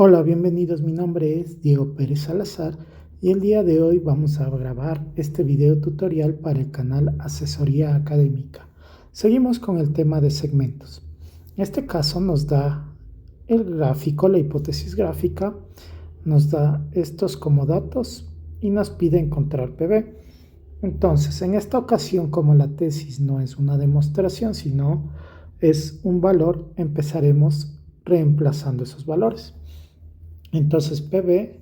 Hola, bienvenidos. Mi nombre es Diego Pérez Salazar y el día de hoy vamos a grabar este video tutorial para el canal Asesoría Académica. Seguimos con el tema de segmentos. En este caso nos da el gráfico, la hipótesis gráfica, nos da estos como datos y nos pide encontrar PB. Entonces, en esta ocasión, como la tesis no es una demostración, sino es un valor, empezaremos reemplazando esos valores. Entonces PB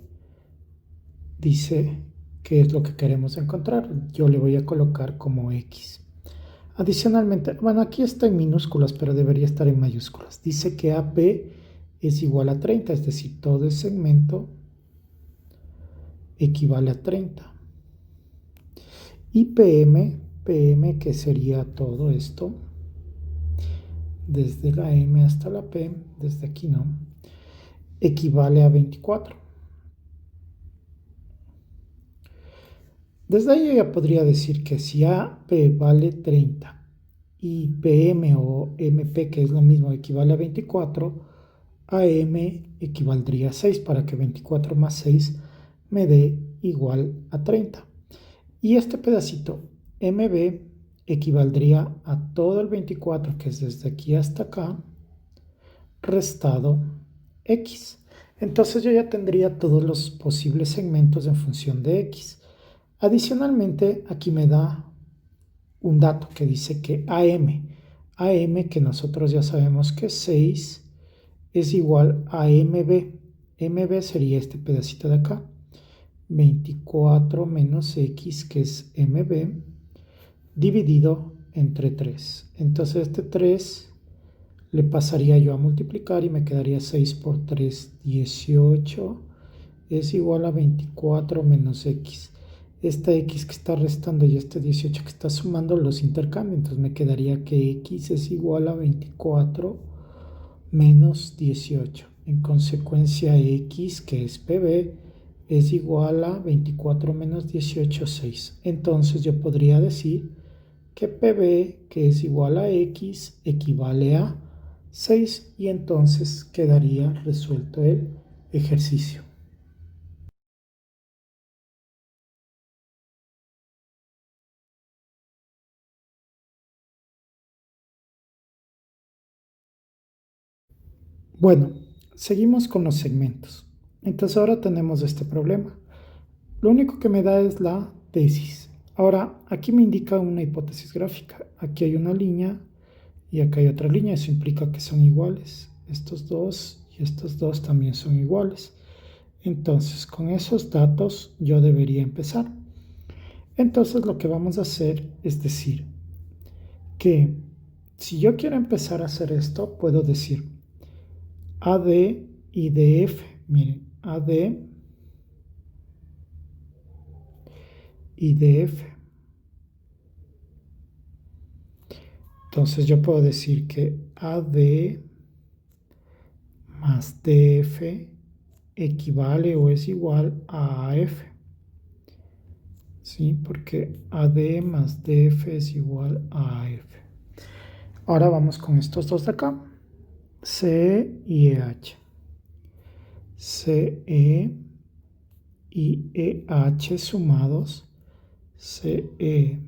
dice qué es lo que queremos encontrar. Yo le voy a colocar como X. Adicionalmente, bueno, aquí está en minúsculas, pero debería estar en mayúsculas. Dice que AP es igual a 30, es decir, todo el segmento equivale a 30. Y PM, que sería todo esto, desde la M hasta la P, desde aquí no, equivale a 24. Desde ahí yo ya podría decir que si AP vale 30 y PM o MP, que es lo mismo, equivale a 24, AM equivaldría a 6 para que 24 más 6 me dé igual a 30. Y este pedacito MB equivaldría a todo el 24, que es desde aquí hasta acá, restado X. Entonces yo ya tendría todos los posibles segmentos en función de X. Adicionalmente, aquí me da un dato que dice que AM que nosotros ya sabemos que es 6, es igual a MB. MB sería este pedacito de acá. 24 menos X, que es MB, dividido entre 3. Entonces este 3 le pasaría yo a multiplicar y me quedaría 6 por 3, 18, es igual a 24 menos X. Esta X que está restando y este 18 que está sumando los intercambio. Entonces me quedaría que X es igual a 24 menos 18. En consecuencia, X, que es PB, es igual a 24 menos 18, 6. Entonces yo podría decir que PB, que es igual a X, equivale a 6 y entonces quedaría resuelto el ejercicio. Bueno, seguimos con los segmentos. Entonces ahora tenemos este problema. Lo único que me da es la tesis. Ahora, aquí me indica una hipótesis gráfica. Aquí hay una línea y acá hay otra línea. Eso implica que son iguales. Estos dos y estos dos también son iguales. Entonces, con esos datos yo debería empezar. Entonces, lo que vamos a hacer es decir que si yo quiero empezar a hacer esto, puedo decir AD y DF. Miren, AD y DF. Entonces yo puedo decir que AD más DF equivale o es igual a AF. ¿Sí? Porque AD más DF es igual a AF. Ahora vamos con estos dos de acá. CE y EH. CE y EH sumados. CE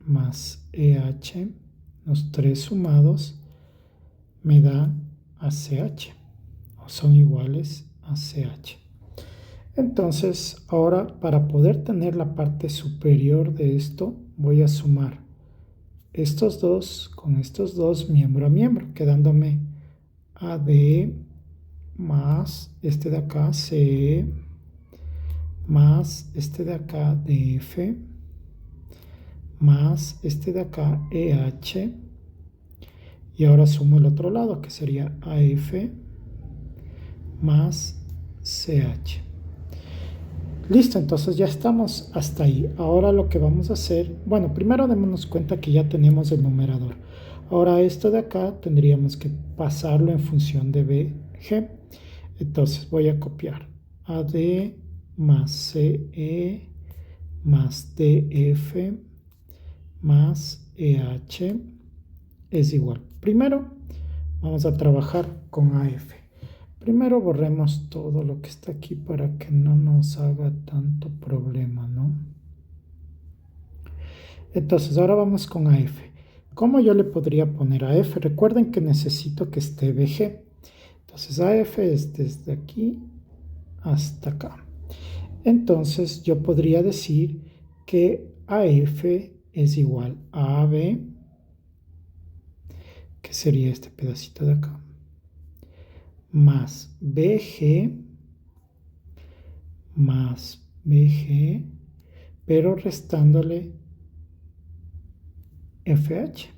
más EH, los tres sumados, me da ACH, o son iguales a CH. Entonces, ahora para poder tener la parte superior de esto, voy a sumar estos dos con estos dos miembro a miembro, quedándome AD más este de acá, CE, más este de acá, DF, más este de acá, EH, y ahora sumo el otro lado, que sería AF más CH. Listo, entonces ya estamos hasta ahí. Ahora lo que vamos a hacer, bueno, primero démonos cuenta que ya tenemos el numerador. Ahora esto de acá tendríamos que pasarlo en función de BG. Entonces voy a copiar AD más CE más DF más EH es igual. Primero vamos a trabajar con AF. Primero borremos todo lo que está aquí para que no nos haga tanto problema, ¿no? Entonces, ahora vamos con AF. ¿Cómo yo le podría poner a F? Recuerden que necesito que esté BG. Entonces, AF es desde aquí hasta acá. Entonces, yo podría decir que AF es igual a AB, que sería este pedacito de acá, más BG, pero restándole FH,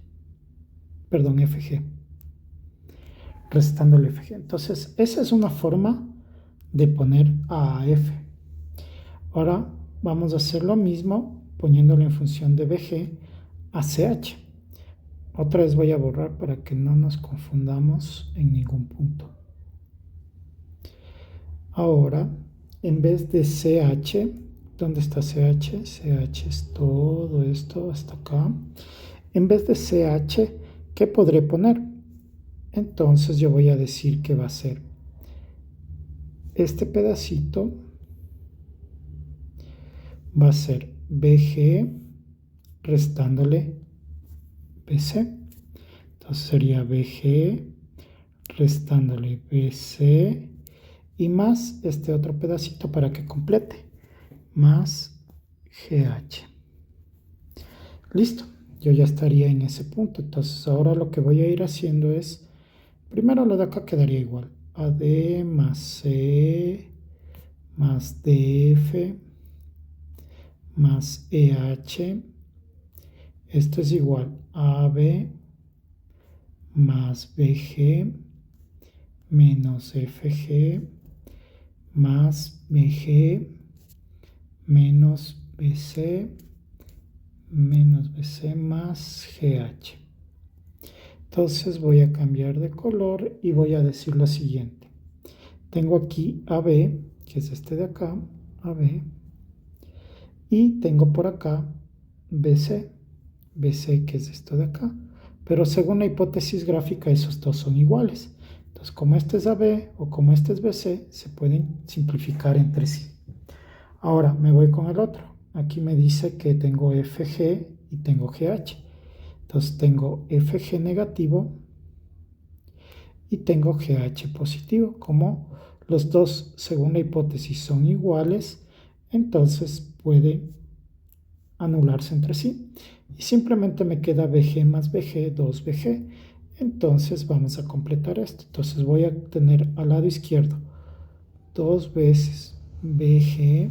perdón, FG, restándole FG. Entonces, esa es una forma de poner a AF. Ahora vamos a hacer lo mismo poniéndolo en función de BG a CH. Otra vez voy a borrar para que no nos confundamos en ningún punto. Ahora, en vez de CH, ¿dónde está CH? CH es todo esto hasta acá. En vez de CH, ¿qué podré poner? Entonces yo voy a decir que va a ser este pedacito, va a ser BG restándole BC. Entonces sería BG restándole BC y más este otro pedacito para que complete, más GH. Listo, yo ya estaría en ese punto. Entonces ahora lo que voy a ir haciendo es, primero lo de acá quedaría igual, AD más C más DF más EH. Esto es igual a AB más BG menos FG más BG menos BC más GH. Entonces voy a cambiar de color y voy a decir lo siguiente. Tengo aquí AB, que es este de acá, AB, y tengo por acá BC, que es esto de acá. Pero según la hipótesis gráfica, esos dos son iguales. Entonces, como este es AB o como este es BC, se pueden simplificar entre sí. Ahora me voy con el otro. Aquí me dice que tengo FG y tengo GH. Entonces tengo FG negativo y tengo GH positivo. Como los dos, según la hipótesis, son iguales, entonces pueden anularse entre sí. Y simplemente me queda BG más BG, 2BG. Entonces vamos a completar esto. Entonces voy a tener al lado izquierdo 2 veces BG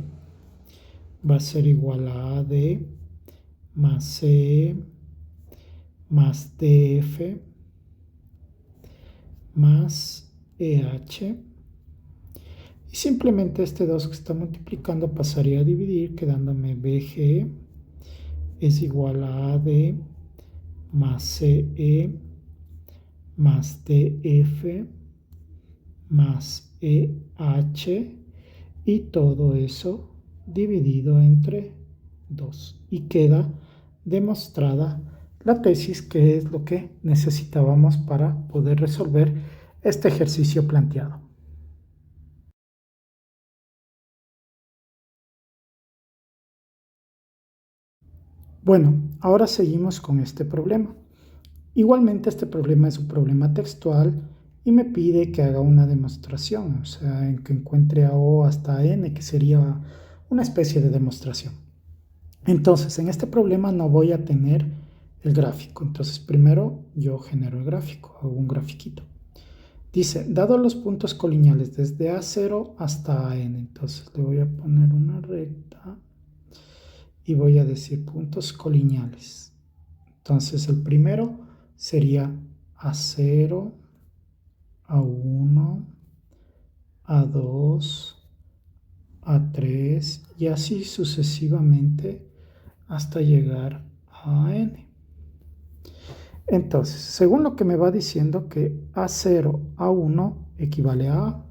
va a ser igual a AD más C más DF más EH. Y simplemente este 2 que está multiplicando pasaría a dividir, quedándome BG es igual a AD más CE más DF más EH y todo eso dividido entre 2. Y queda demostrada la tesis, que es lo que necesitábamos para poder resolver este ejercicio planteado. Bueno, ahora seguimos con este problema. Igualmente este problema es un problema textual y me pide que haga una demostración, o sea, en que encuentre a O hasta N, que sería una especie de demostración. Entonces, en este problema no voy a tener el gráfico. Entonces, primero yo genero el gráfico, hago un grafiquito. Dice, dado los puntos colineales desde A0 hasta AN, entonces le voy a poner una recta y voy a decir puntos colineales. Entonces, el primero sería A0, A1, A2, A3 y así sucesivamente hasta llegar a N. Entonces, según lo que me va diciendo que A0, A1 equivale a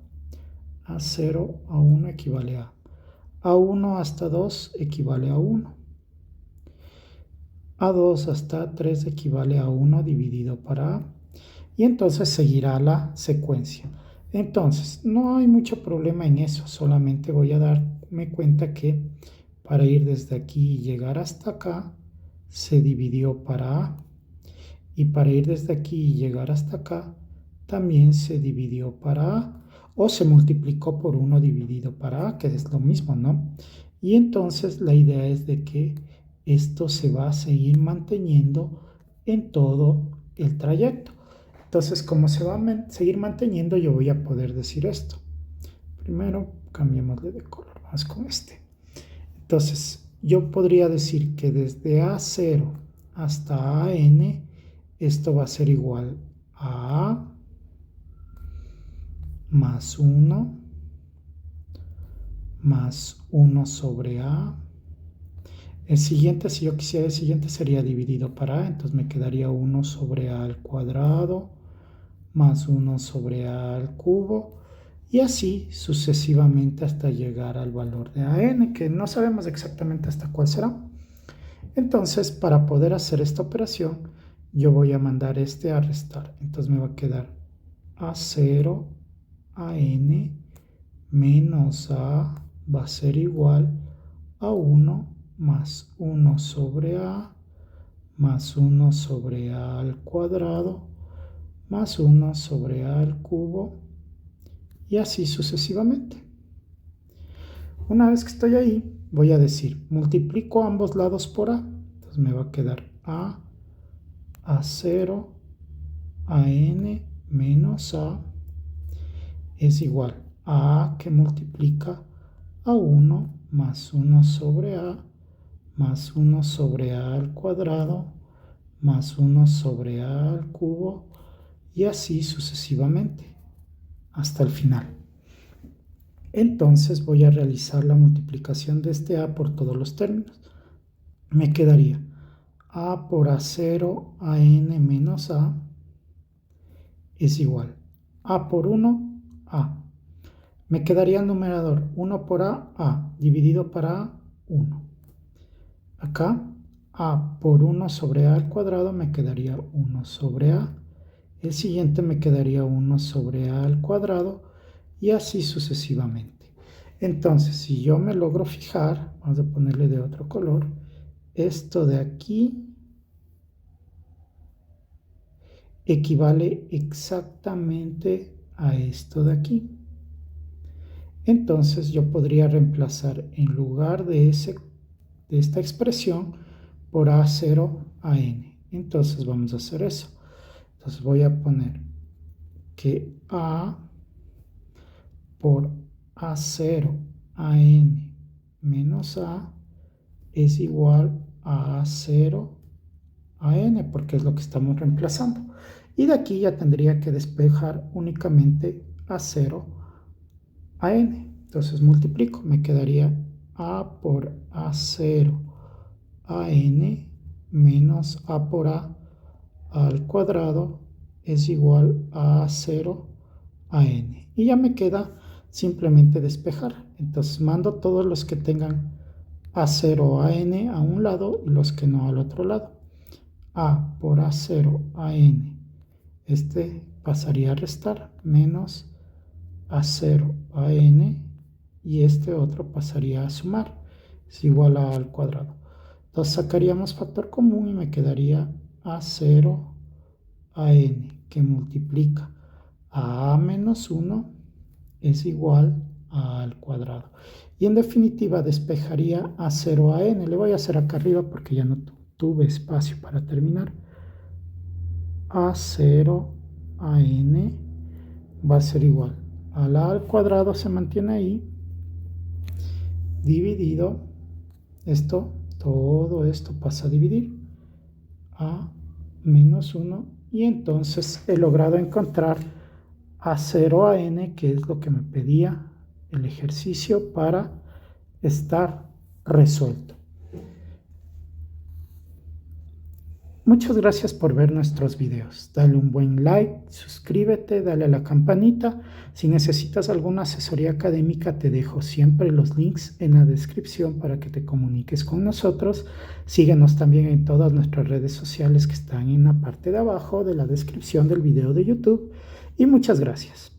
A0, A1 equivale a A1 hasta 2 equivale a 1. A2 hasta 3 equivale a 1 dividido para A. Y entonces seguirá la secuencia. Entonces, no hay mucho problema en eso, solamente voy a darme cuenta que para ir desde aquí y llegar hasta acá, se dividió para A. Y para ir desde aquí y llegar hasta acá, también se dividió para A. O se multiplicó por 1 dividido para A, que es lo mismo, ¿no? Y entonces la idea es de que esto se va a seguir manteniendo en todo el trayecto. Entonces, como se va a seguir manteniendo, yo voy a poder decir esto. Primero, cambiémosle de color, vamos con este. Entonces, yo podría decir que desde A0 hasta AN, esto va a ser igual a A más 1 más 1 sobre A. El siguiente, si yo quisiera el siguiente, sería dividido para A, entonces me quedaría 1 sobre A al cuadrado más 1 sobre A al cubo, y así sucesivamente hasta llegar al valor de AN, que no sabemos exactamente hasta cuál será. Entonces, para poder hacer esta operación, yo voy a mandar este a restar. Entonces me va a quedar A0, AN, menos A va a ser igual a 1 más 1 sobre A, más 1 sobre A al cuadrado, más 1 sobre A al cubo, y así sucesivamente. Una vez que estoy ahí, voy a decir, multiplico ambos lados por A. Entonces me va a quedar A0, AN menos A es igual a A que multiplica a 1 más 1 sobre A, más 1 sobre A al cuadrado, más 1 sobre A al cubo, y así sucesivamente, hasta el final. Entonces voy a realizar la multiplicación de este A por todos los términos. Me quedaría A por A0, AN menos A es igual A por 1, A. Me quedaría el numerador 1 por A, dividido para A, 1. Acá, A por 1 sobre A al cuadrado me quedaría 1 sobre A. El siguiente me quedaría 1 sobre A al cuadrado, y así sucesivamente. Entonces, si yo me logro fijar, vamos a ponerle de otro color, esto de aquí equivale exactamente a esto de aquí. Entonces yo podría reemplazar en lugar de esta expresión por A0 AN. Entonces vamos a hacer eso. Entonces voy a poner que A por A0 AN menos A es igual a A0 AN, porque es lo que estamos reemplazando. Y de aquí ya tendría que despejar únicamente A0 AN. Entonces multiplico, me quedaría A por A0 AN menos A por A al cuadrado es igual a A0 AN. Y ya me queda simplemente despejar. Entonces mando todos los que tengan A0 AN a un lado y los que no al otro lado. A por A0 AN, este pasaría a restar, menos A0 AN, y este otro pasaría a sumar, es igual a A al cuadrado. Entonces sacaríamos factor común y me quedaría A0 AN, que multiplica a A menos 1 es igual a A al cuadrado. Y en definitiva despejaría A0 AN. Le voy a hacer acá arriba porque ya no tuve espacio para terminar. A0 AN va a ser igual a la A al cuadrado, se mantiene ahí, dividido, todo esto pasa a dividir, A menos 1, y entonces he logrado encontrar A0 AN, que es lo que me pedía el ejercicio para estar resuelto. Muchas gracias por ver nuestros videos. Dale un buen like, suscríbete, dale a la campanita. Si necesitas alguna asesoría académica, te dejo siempre los links en la descripción para que te comuniques con nosotros. Síguenos también en todas nuestras redes sociales que están en la parte de abajo de la descripción del video de YouTube. Y muchas gracias.